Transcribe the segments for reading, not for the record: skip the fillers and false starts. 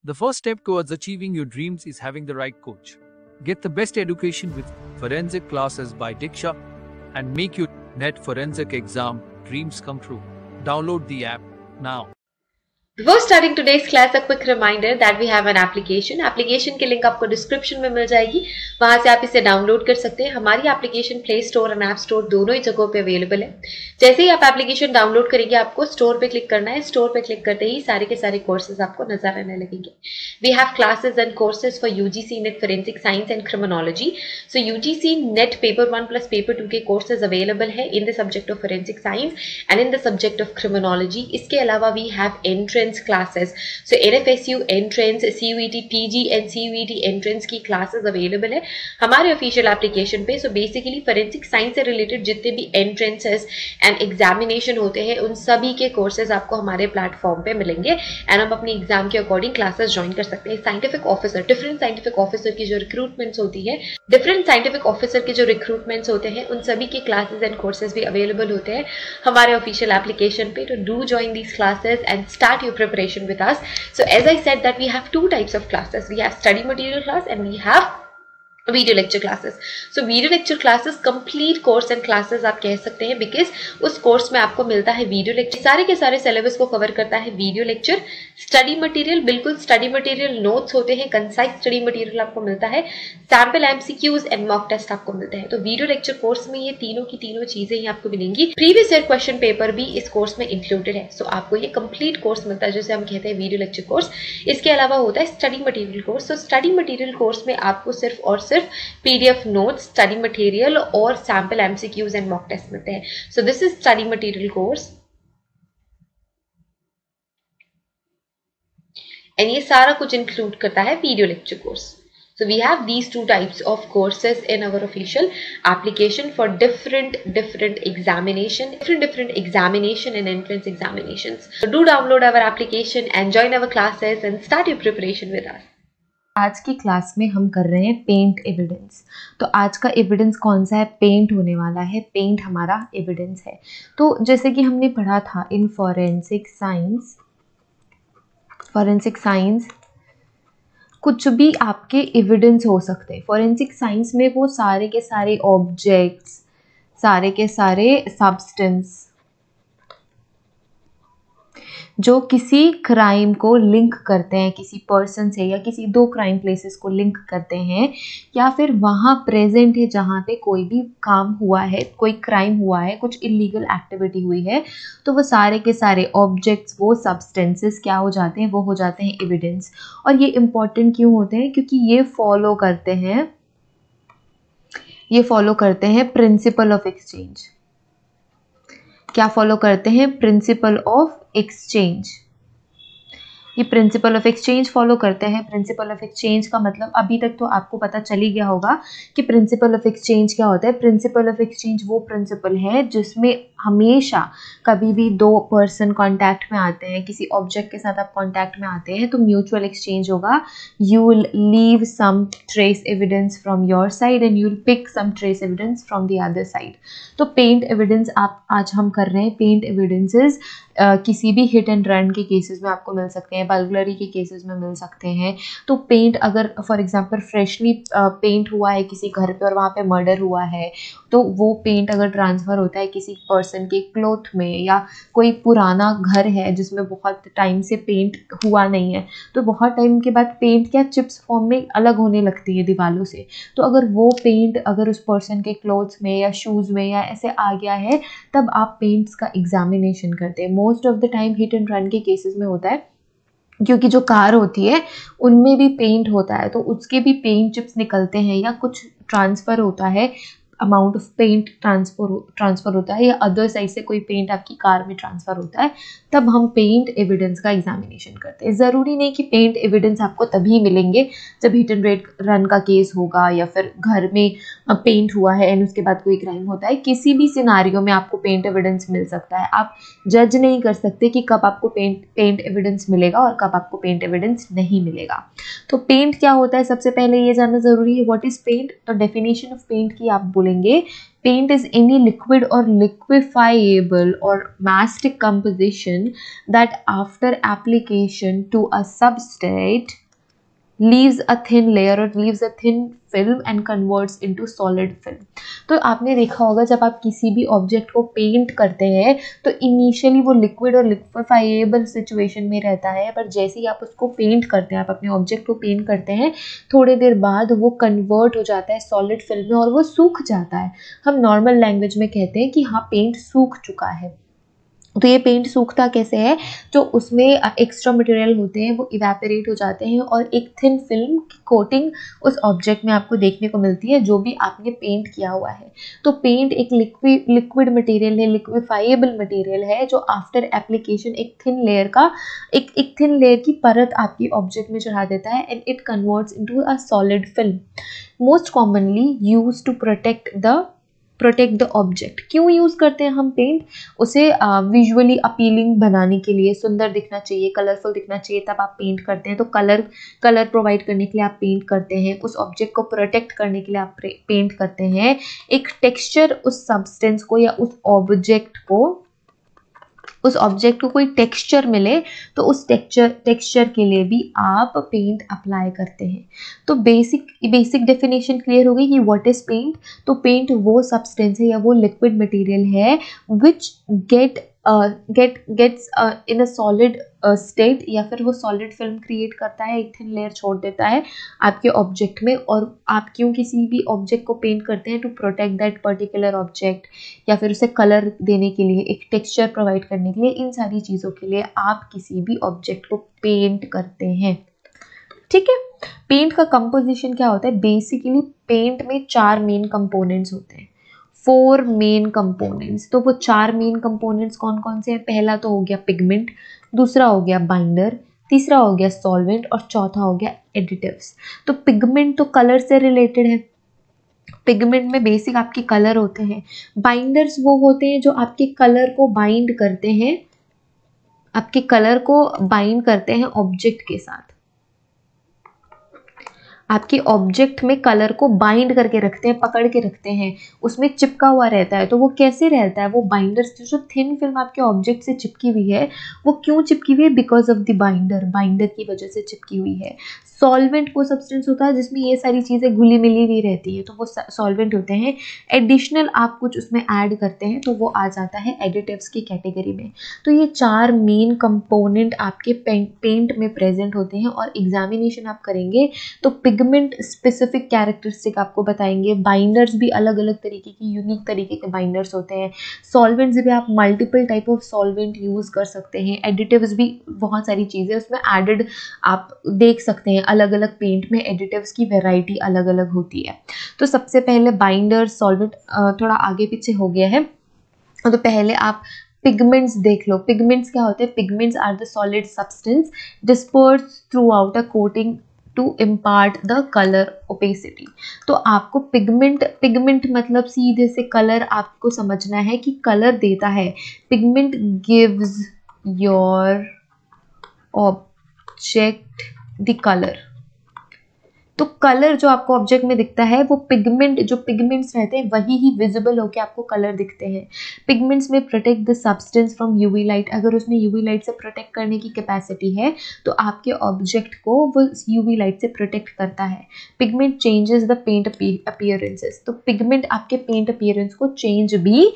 The first step towards achieving your dreams is having the right coach. Get the best education with forensic classes by Diksha and make your NET forensic exam dreams come true. Download the app now. Before starting today's class, a quick reminder that we have an application. Application की link आपको description में मिल जाएगी, वहां से आप इसे download कर सकते हैं. हमारी एप्लीकेशन प्ले स्टोर और ऐप स्टोर दोनों ही जगहों पे अवेलेबल है. जैसे ही आप एप्लीकेशन डाउनलोड करेंगे, आपको स्टोर पे क्लिक करना है. स्टोर पे क्लिक करते ही सारे के सारे कोर्सेज आपको नजर आने लगेंगे. We have classes and courses for UGC NET forensic science and criminology. So UGC NET paper 1 plus paper 2 के कोर्सेज अवेलेबल है in the subject of forensic science and in the subject of criminology. इसके अलावा we have entrance classes. So NFSU entrance, CUET PG and CUET entrance की classes available है हमारे official application पे. So basically forensic science से related जितने भी entrances and examination होते हैं, उन सभी के courses आपको हमारे platform पे मिलेंगे and हम अपनी exam के according classes join कर सकते हैं. Scientific officer, different scientific officer की जो recruitments होती है, different scientific officer के जो recruitments होते हैं, उन सभी के classes and courses भी available होते हैं हमारे official application पे. तो do join these classes and start your preparation with us. So as I said that we have two types of classes. We have study material class and we have video lecture classes. So video lecture classes complete course and classes आप कह सकते हैं, because उस course में आपको मिलता है video lecture. सारे के सारे सिलेबस को कवर करता है वीडियो लेक्चर. स्टडी मटेरियल, बिल्कुल स्टडी मटेरियल नोट्स होते हैं, कंसाइज स्टडी मटेरियल आपको मिलता है, sample MCQs and mock test आपको मिलते हैं. तो वीडियो लेक्चर कोर्स में ये तीनों की तीनों चीजें ही आपको मिलेंगी. प्रीवियस ईयर क्वेश्चन पेपर भी इस कोर्स में इंक्लूडेड है. सो आपको ये कंप्लीट कोर्स मिलता है जिसे हम कहते हैं वीडियो लेक्चर कोर्स. इसके अलावा होता है study material course. So study material course में आपको सिर्फ और सिर्फ PDF notes, study material और sample MCQs and mock test मिलते हैं. So this is study material course. And ये सारा कुछ include करता है video lecture course. So we have these two types of courses in our official application for different examination, different examination and entrance examinations. So do download our application and join our classes and start your preparation with us. आज की class में हम कर रहे हैं paint evidence. तो आज का एविडेंस कौन सा है? पेंट होने वाला है. पेंट हमारा एविडेंस है. तो जैसे कि हमने पढ़ा था इन फोरेंसिक साइंस कुछ भी आपके एविडेंस हो सकते हैं. फोरेंसिक साइंस में वो सारे के सारे ऑब्जेक्ट्स, सारे के सारे सब्सटेंस जो किसी क्राइम को लिंक करते हैं किसी पर्सन से, या किसी दो क्राइम प्लेसेस को लिंक करते हैं, या फिर वहाँ प्रेजेंट है जहाँ पे कोई भी काम हुआ है, कोई क्राइम हुआ है, कुछ इलीगल एक्टिविटी हुई है, तो वो सारे के सारे ऑब्जेक्ट्स, वो सब्सटेंसेस क्या हो जाते हैं? वो हो जाते हैं एविडेंस. और ये इम्पॉर्टेंट क्यों होते हैं? क्योंकि ये फॉलो करते हैं प्रिंसिपल ऑफ एक्सचेंज. क्या फॉलो करते हैं? Principle of exchange. ये प्रिंसिपल ऑफ एक्सचेंज फॉलो करते हैं. प्रिंसिपल ऑफ एक्सचेंज का मतलब अभी तक तो आपको पता चल ही गया होगा कि प्रिंसिपल ऑफ एक्सचेंज क्या होता है. प्रिंसिपल ऑफ एक्सचेंज वो प्रिंसिपल है जिसमें हमेशा कभी भी दो पर्सन कांटेक्ट में आते हैं, किसी ऑब्जेक्ट के साथ आप कांटेक्ट में आते हैं, तो म्यूचुअल एक्सचेंज होगा. You will leave some trace evidence from your side and you will pick some trace evidence from the other side. तो पेंट एविडेंस आज हम कर रहे हैं. पेंट एविडेंसेस किसी भी हिट एंड रन के केसेस में आपको मिल सकते हैं, बर्गलरी के केसेस में मिल सकते हैं. तो पेंट अगर फॉर एग्जांपल फ्रेशली पेंट हुआ है किसी घर पे और वहाँ पे मर्डर हुआ है, तो वो पेंट अगर ट्रांसफ़र होता है किसी पर्सन के क्लोथ में, या कोई पुराना घर है जिसमें बहुत टाइम से पेंट हुआ नहीं है, तो बहुत टाइम के बाद पेंट क्या चिप्स फॉर्म में अलग होने लगती है दीवारों से. तो अगर वो पेंट अगर उस पर्सन के क्लोथ्स में या शूज़ में या ऐसे आ गया है, तब आप पेंट्स का एग्जामिनेशन करते हैं. Most of the time hit and run के केसेस में होता है, क्योंकि जो कार होती है उनमें भी पेंट होता है, तो उसके भी पेंट चिप्स निकलते हैं, या कुछ ट्रांसफ़र होता है, अमाउंट ऑफ पेंट ट्रांसफ़र होता है, या अदर साइड से कोई पेंट आपकी कार में ट्रांसफ़र होता है, तब हम पेंट एविडेंस का एग्जामिनेशन करते हैं. ज़रूरी नहीं कि पेंट एविडेंस आपको तभी मिलेंगे जब हिट एंड रन का केस होगा, या फिर घर में पेंट हुआ है एंड उसके बाद कोई क्राइम होता है. किसी भी सिनारियो में आपको पेंट एविडेंस मिल सकता है. आप जज नहीं कर सकते कि कब आपको पेंट एविडेंस मिलेगा और कब आपको पेंट एविडेंस नहीं मिलेगा. तो पेंट क्या होता है, सबसे पहले ये जानना ज़रूरी है. What is paint? तो डेफिनेशन ऑफ पेंट की आप बोलेंगे पेंट इज एनी लिक्विड और लिक्विफाइएबल और mastic composition that after application to a substrate leaves a thin layer or leaves a thin film and converts into solid film. तो आपने देखा होगा जब आप किसी भी ऑब्जेक्ट को पेंट करते हैं तो इनिशियली वो लिक्विड और लिक्विफाइएबल सिचुएशन में रहता है, पर जैसे ही आप उसको पेंट करते हैं, आप अपने ऑब्जेक्ट को पेंट करते हैं, थोड़ी देर बाद वो कन्वर्ट हो जाता है सॉलिड फिल्म में और वो सूख जाता है. हम नॉर्मल लैंग्वेज में कहते हैं कि हाँ पेंट सूख चुका है. तो ये पेंट सूखता कैसे है, जो उसमें एक्स्ट्रा मटेरियल होते हैं वो इवेपोरेट हो जाते हैं और एक थिन फिल्म की कोटिंग उस ऑब्जेक्ट में आपको देखने को मिलती है जो भी आपने पेंट किया हुआ है. तो पेंट एक लिक्विड मटेरियल है, लिक्विफाइएबल मटेरियल है जो आफ्टर एप्लीकेशन एक थिन लेयर की परत आपकी ऑब्जेक्ट में चढ़ा देता है and it converts into a solid film. Most commonly used to protect the object. क्यों यूज करते हैं हम पेंट? उसे विजुअली अपीलिंग बनाने के लिए, सुंदर दिखना चाहिए, कलरफुल दिखना चाहिए, तब आप पेंट करते हैं. तो कलर प्रोवाइड करने के लिए आप पेंट करते हैं, उस ऑब्जेक्ट को प्रोटेक्ट करने के लिए आप पेंट करते हैं. एक टेक्सचर उस सब्सटेंस को या उस ऑब्जेक्ट को कोई टेक्सचर मिले तो उस टेक्सचर के लिए भी आप पेंट अप्लाई करते हैं. तो बेसिक डेफिनेशन क्लियर हो गई कि व्हाट इज पेंट. तो पेंट वो सब्सटेंस है या वो लिक्विड मटेरियल है which gets in a solid state, या फिर वो सॉलिड फिल्म क्रिएट करता है, एक थिन लेयर छोड़ देता है आपके ऑब्जेक्ट में. और आप क्यों किसी भी ऑब्जेक्ट को पेंट करते हैं? To protect that particular object, या फिर उसे कलर देने के लिए, एक टेक्सचर प्रोवाइड करने के लिए. इन सारी चीज़ों के लिए आप किसी भी ऑब्जेक्ट को पेंट करते हैं. ठीक है. पेंट का कंपोजिशन क्या होता है? बेसिकली पेंट में 4 मेन कंपोनेंट्स होते हैं, 4 मेन कंपोनेंट्स. तो वो 4 मेन कंपोनेंट्स कौन कौन से हैं? पहला तो हो गया पिगमेंट, दूसरा हो गया बाइंडर, तीसरा हो गया सॉल्वेंट और चौथा हो गया एडिटिव्स. तो पिगमेंट तो कलर से रिलेटेड है. पिगमेंट में बेसिक आपके कलर होते हैं. बाइंडर्स वो होते हैं जो आपके कलर को बाइंड करते हैं, आपके कलर को बाइंड करते हैं ऑब्जेक्ट के साथ. आपके ऑब्जेक्ट में कलर को बाइंड करके रखते हैं, पकड़ के रखते हैं, उसमें चिपका हुआ रहता है. तो वो कैसे रहता है? वो बाइंडर्स, जो थिन फिल्म आपके ऑब्जेक्ट से चिपकी हुई है, वो क्यों चिपकी हुई है? बिकॉज ऑफ द बाइंडर की वजह से चिपकी हुई है. सॉल्वेंट वो सब्सटेंस होता है जिसमें ये सारी चीज़ें घुली मिली हुई रहती है, तो वो सॉल्वेंट होते हैं. एडिशनल आप कुछ उसमें ऐड करते हैं तो वो आ जाता है एडिटिव्स की कैटेगरी में. तो ये 4 मेन कंपोनेंट आपके पेंट में प्रेजेंट होते हैं. और एग्जामिनेशन आप करेंगे तो पिगमेंट स्पेसिफिक कैरेक्टरिस्टिक आपको बताएंगे. बाइंडर्स भी अलग अलग तरीके की, यूनिक तरीके के बाइंडर्स होते हैं. सॉल्वेंट्स भी आप multiple type of solvent use कर सकते हैं. एडिटिव्स भी बहुत सारी चीज़ें उसमें एडेड आप देख सकते हैं. अलग अलग पेंट में एडिटिव्स की वैरायटी अलग अलग होती है. तो सबसे पहले बाइंडर, सॉल्वेंट थोड़ा आगे पीछे हो गया है. तो पहले आप पिगमेंट्स देख लो. पिगमेंट्स क्या होते हैं? Pigments are the solid substance disperse throughout a coating to impart the colour opacity. तो आपको पिगमेंट मतलब सीधे से कलर आपको समझना है कि कलर देता है. Pigment gives your object the colour. तो कलर जो आपको ऑब्जेक्ट में दिखता है वो पिगमेंट्स रहते हैं वही ही विजिबल होकर आपको कलर दिखते हैं. पिगमेंट्स में protect the substance from UV light. अगर उसमें यूवी लाइट से प्रोटेक्ट करने की कैपेसिटी है तो आपके ऑब्जेक्ट को वो यूवी लाइट से प्रोटेक्ट करता है. Pigment changes the paint appearances. तो पिगमेंट आपके पेंट अपीयरेंस को चेंज भी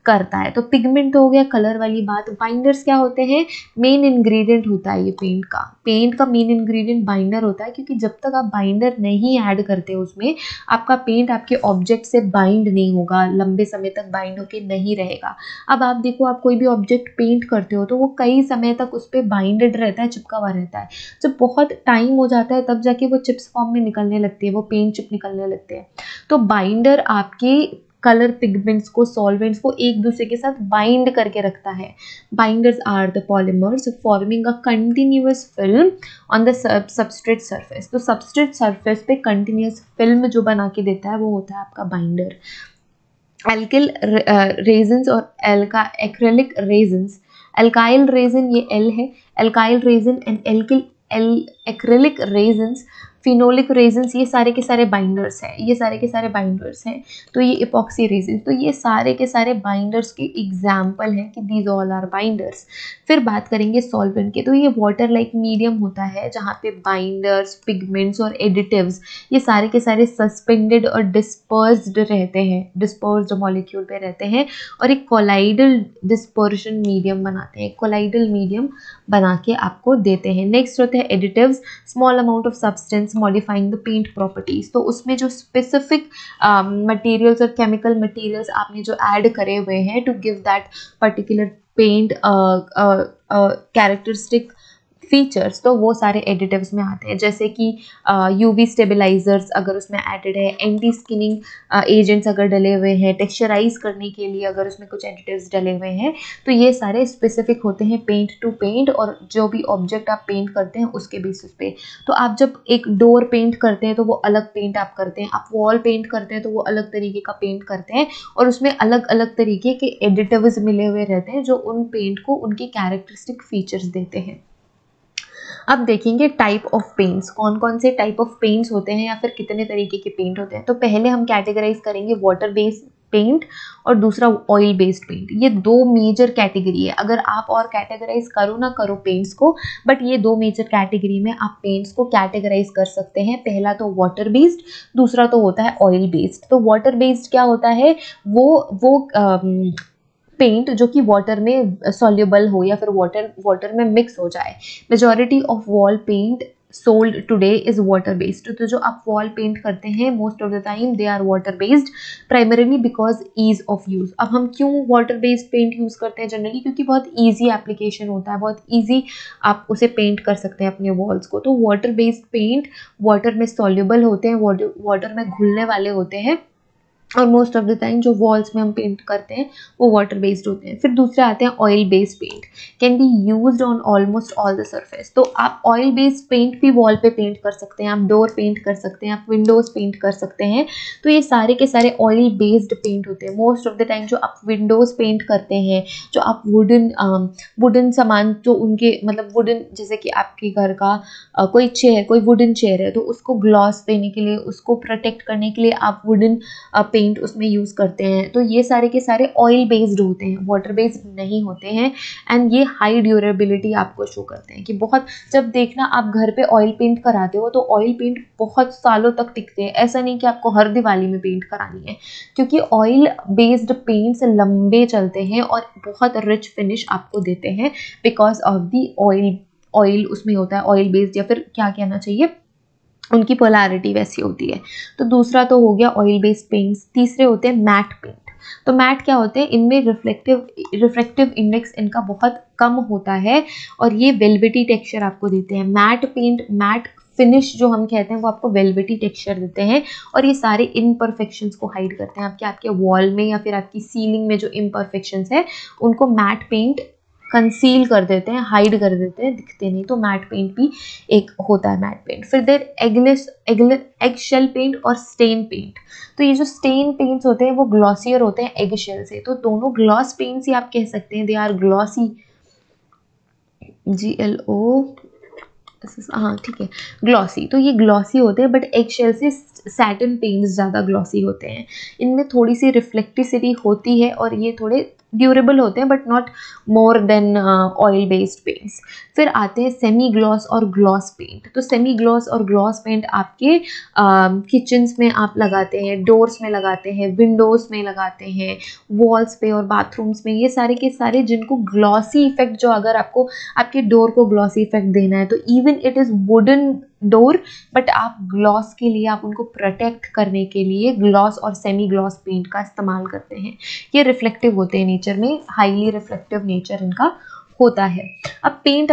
करता है. तो पिगमेंट हो गया कलर वाली बात. बाइंडर्स क्या होते हैं? मेन इंग्रेडिएंट होता है ये पेंट का मेन इंग्रेडिएंट बाइंडर होता है, क्योंकि जब तक आप बाइंडर नहीं ऐड करते उसमें आपका पेंट आपके ऑब्जेक्ट से बाइंड नहीं होगा, लंबे समय तक बाइंड होके नहीं रहेगा. अब आप देखो, आप कोई भी ऑब्जेक्ट पेंट करते हो तो वो कई समय तक उस पर बाइंडेड रहता है, चिपका हुआ रहता है. जब बहुत टाइम हो जाता है तब जाके वो चिप्स फॉर्म में निकलने लगती है, वो पेंट चिप निकलने लगते हैं. तो बाइंडर आपके कलर पिगमेंट्स को, सॉल्वेंट्स को एक दूसरे के साथ बाइंड करके रखता है. Binders are the polymers forming a continuous film on the substrate surface. तो सबस्ट्रेट सरफेस पे कंटिन्यूअस फिल्म जो बना के देता है वो होता है आपका बाइंडर. एल्किल रेजिन्स और एक्रेलिक रेजिन्स. एल्काइल रेजिन ये एल है, alkyl resin and acrylic resins, phenolic resins, ये सारे के सारे बाइंडर्स हैं, ये सारे के सारे बाइंडर्स हैं। तो ये इपॉक्सी रेजिन, तो ये सारे के सारे बाइंडर्स के एग्जाम्पल हैं कि दीज ऑल आर बाइंडर्स। फिर बात करेंगे सॉल्वेंट के, तो ये वाटर लाइक मीडियम होता है जहाँ पे बाइंडर्स, पिगमेंट्स और एडिटिव्स ये सारे के सारे सस्पेंडेड और डिस्पर्स्ड रहते हैं, डिस्पर्स्ड मॉलिक्यूल पे रहते हैं और एक कोलाइडल डिस्पर्शन मीडियम बनाते हैं, कोलाइडल मीडियम बना के आपको देते हैं। नेक्स्ट होते हैं additives, small amount of substance modifying the paint properties, तो उसमें जो स्पेसिफिक मटेरियल्स और केमिकल मटेरियल्स आपने जो ऐड करे हुए हैं to give that particular paint characteristic features, तो वो सारे एडिटिव्स में आते हैं। जैसे कि यूवी स्टेबलाइजर्स अगर उसमें एडेड है, एंटी स्किनिंग एजेंट्स अगर डले हुए हैं, टेक्सचराइज करने के लिए अगर उसमें कुछ एडिटिव्स डले हुए हैं, तो ये सारे स्पेसिफिक होते हैं पेंट टू पेंट और जो भी ऑब्जेक्ट आप पेंट करते हैं उसके बेसिस पे। तो आप जब एक डोर पेंट करते हैं तो वो अलग पेंट आप करते हैं, आप वॉल पेंट करते हैं तो वो अलग तरीके का पेंट करते हैं और उसमें अलग अलग तरीके के एडिटिव्स मिले हुए रहते हैं जो उन पेंट को उनके कैरेक्टरिस्टिक फीचर्स देते हैं। अब देखेंगे टाइप ऑफ पेंट्स, कौन कौन से टाइप ऑफ पेंट्स होते हैं या फिर कितने तरीके के पेंट होते हैं। तो पहले हम कैटेगराइज करेंगे वाटर बेस्ड पेंट और दूसरा ऑयल बेस्ड पेंट। ये दो मेजर कैटेगरी है, अगर आप और कैटेगराइज करो ना करो पेंट्स को, बट ये दो मेजर कैटेगरी में आप पेंट्स को कैटेगराइज कर सकते हैं। पहला तो वाटर बेस्ड, दूसरा तो होता है ऑयल बेस्ड। तो वाटर बेस्ड क्या होता है, वो पेंट जो कि वाटर में सॉल्युबल हो या फिर वाटर में मिक्स हो जाए। Majority of wall paint sold today is water based, तो जो आप वॉल पेंट करते हैं most of the time they are water based primarily because ease of use. अब हम क्यों वाटर बेस्ड पेंट यूज करते हैं जनरली, क्योंकि बहुत ईजी एप्लीकेशन होता है, बहुत ईजी आप उसे पेंट कर सकते हैं अपने वॉल्स को। तो वाटर बेस्ड पेंट वाटर में सॉल्युबल होते हैं, वाटर में घुलने वाले होते हैं और मोस्ट ऑफ द टाइम जो वॉल्स में हम पेंट करते हैं वो वाटर बेस्ड होते हैं। फिर दूसरे आते हैं oil based paint, can be used on almost all the surface. तो आप ऑयल बेस्ड पेंट भी वॉल पे पेंट कर सकते हैं, आप डोर पेंट कर सकते हैं, आप विंडोज पेंट कर सकते हैं। तो ये सारे के सारे ऑयल बेस्ड पेंट होते हैं। मोस्ट ऑफ द टाइम जो आप विंडोज पेंट करते हैं, जो आप वुडन सामान, जो उनके मतलब वुडन, जैसे कि आपके घर का कोई चेयर, कोई वुडन चेयर है तो उसको ग्लॉस देने के लिए, उसको प्रोटेक्ट करने के लिए आप वुडन पेंट उसमें यूज़ करते हैं। तो ये सारे के सारे ऑयल बेस्ड होते हैं, वाटर बेस्ड नहीं होते हैं। एंड ये हाई ड्यूरेबिलिटी आपको शो करते हैं कि बहुत, जब देखना आप घर पे ऑयल पेंट कराते हो तो ऑयल पेंट बहुत सालों तक टिकते हैं। ऐसा नहीं कि आपको हर दिवाली में पेंट करानी है, क्योंकि ऑयल बेस्ड पेंट्स लंबे चलते हैं और बहुत रिच फिनिश आपको देते हैं बिकॉज ऑफ दी ऑयल उसमें होता है, ऑयल बेस्ड, या फिर क्या कहना चाहिए, उनकी पोलैरिटी वैसी होती है। तो दूसरा तो हो गया ऑयल बेस्ड पेंट्स। तीसरे होते हैं मैट पेंट। तो मैट क्या होते हैं, इनमें रिफ्लेक्टिव इंडेक्स इनका बहुत कम होता है और ये वेलवेटी टेक्सचर आपको देते हैं। मैट पेंट, मैट फिनिश जो हम कहते हैं वो आपको वेलवेटी टेक्सचर देते हैं और ये सारे इम्परफेक्शंस को हाइड करते हैं। आपके वॉल में या फिर आपकी सीलिंग में जो इम्परफेक्शंस है उनको मैट पेंट कंसील कर देते हैं, हाइड कर देते हैं, दिखते नहीं। तो मैट पेंट भी एक होता है मैट पेंट। फिर देर एग शेल पेंट और स्टेन पेंट। तो ये जो स्टेन पेंट्स होते हैं वो ग्लॉसियर होते हैं एग शेल से। तो दोनों ग्लॉस पेंट्स ही आप कह सकते हैं, दे आर ग्लॉसी, GLO, हाँ ठीक है, ग्लॉसी। तो ये ग्लॉसी होते हैं, बट एग शेल से सैटिन पेंट्स ज़्यादा ग्लॉसी होते हैं। इनमें थोड़ी सी रिफ्लेक्टिसिटी होती है और ये थोड़े ड्यूरेबल होते हैं, but not more than oil based paints. फिर आते हैं सेमी ग्लॉस और ग्लॉस पेंट। तो सेमी ग्लॉस और ग्लॉस पेंट आपके किचन्स में आप लगाते हैं, डोर्स में लगाते हैं, विंडोज़ में लगाते हैं, वॉल्स पे और बाथरूम्स में। ये सारे के सारे जिनको ग्लॉसी इफेक्ट, जो अगर आपको आपके डोर को ग्लॉसी इफेक्ट देना है तो even it is wooden door, but आप ग्लॉस के लिए, आप उनको प्रोटेक्ट करने के लिए ग्लॉस और सेमी ग्लॉस पेंट का इस्तेमाल करते हैं। ये रिफ्लेक्टिव होते हैं नेचर में, हाईली रिफ्लेक्टिव नेचर इनका होता है। अब पेंट